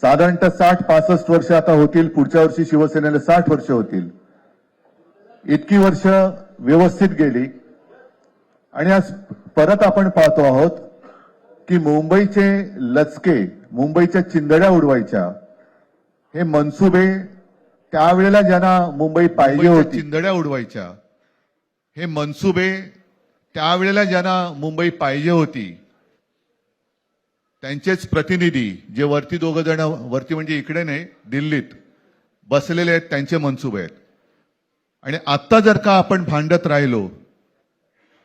साधारणतः 60-65 वर्ष आता होतील. पुढच्या वर्षी शिवसेनेला 60 वर्ष होतील. इतकी वर्ष व्यवस्थित गेली आणि आज परत आपण पाहतो आहोत की मुंबईचे लचके, मुंबईच्या चिंधड्या उडवायच्या हे मनसुबे त्यावेळेला ज्यांना मुंबई पाहिजे होती, चिंधड्या उडवायच्या हे मनसुबे त्यावेळेला ज्यांना मुंबई पाहिजे होती, त्यांचेच प्रतिनिधी जे वरती दोघं जण, वरती म्हणजे इकडे नाही दिल्लीत बसलेले आहेत, त्यांचे मनसुबे आहेत. आणि आता जर का आपण भांडत राहिलो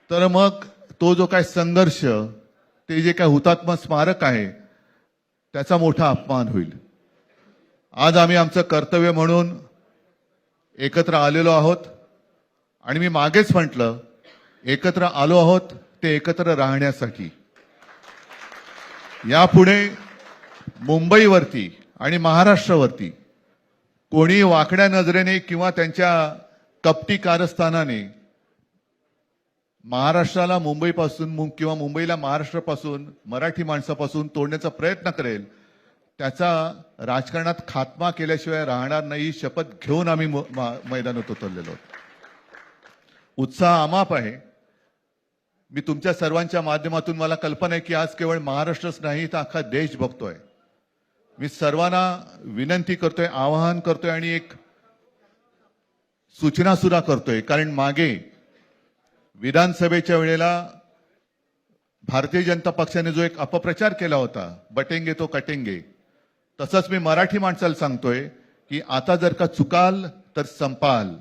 तर मग तो जो काय संघर्ष, ते जे काय हुतात्मा स्मारक आहे, त्याचा मोठा अपमान होईल. आज आम्ही आमचं कर्तव्य म्हणून एकत्र आलेलो आहोत आणि मी मागेच म्हटलं, एकत्र आलो आहोत ते एकत्र राहण्यासाठी. यापुढे मुंबईवरती आणि महाराष्ट्रावरती कोणी वाकड्या नजरेने किंवा त्यांच्या कपटी कारस्थानाने महाराष्ट्राला मुंबईपासून किंवा मुंबईला महाराष्ट्रापासून, मराठी माणसापासून तोडण्याचा प्रयत्न करेल, त्याचा राजकारणात खात्मा केल्याशिवाय राहणार नाही, शपथ घेऊन आम्ही मैदानात उतरलेलो आहोत. उत्साह अमाप आहे. मी तुमच्या सर्वांच्या माध्यमातून, मला कल्पना आहे की आज केवळ महाराष्ट्रच नाही तर अख्खा देश बघतोय. मी सर्वांना विनंती करतोय, आवाहन करतोय आणि एक सूचना सुद्धा करतोय. कारण मागे विधानसभेच्या वेळेला भारतीय जनता पक्षाने जो एक अपप्रचार केला होता, बटेंगे तो कटेंगे, तसंच मी मराठी माणसाला सांगतोय की आता जर का चुकाल तर संपाल,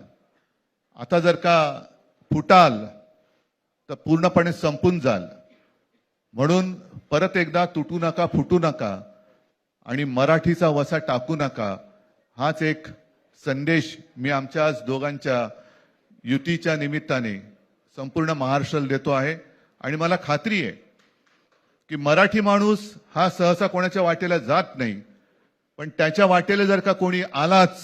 आता जर का फुटाल तर पूर्णपणे संपून जाल. म्हणून परत एकदा तुटू नका, फुटू नका आणि मराठीचा वसा टाकू नका, हाच एक संदेश मी आमच्या आज दोघांच्या युतीच्या निमित्ताने संपूर्ण महाराष्ट्राला देतो आहे. आणि मला खात्री आहे की मराठी माणूस हा सहसा कोणाच्या वाटेला जात नाही, पण त्याच्या वाटेला जर का कोणी आलाच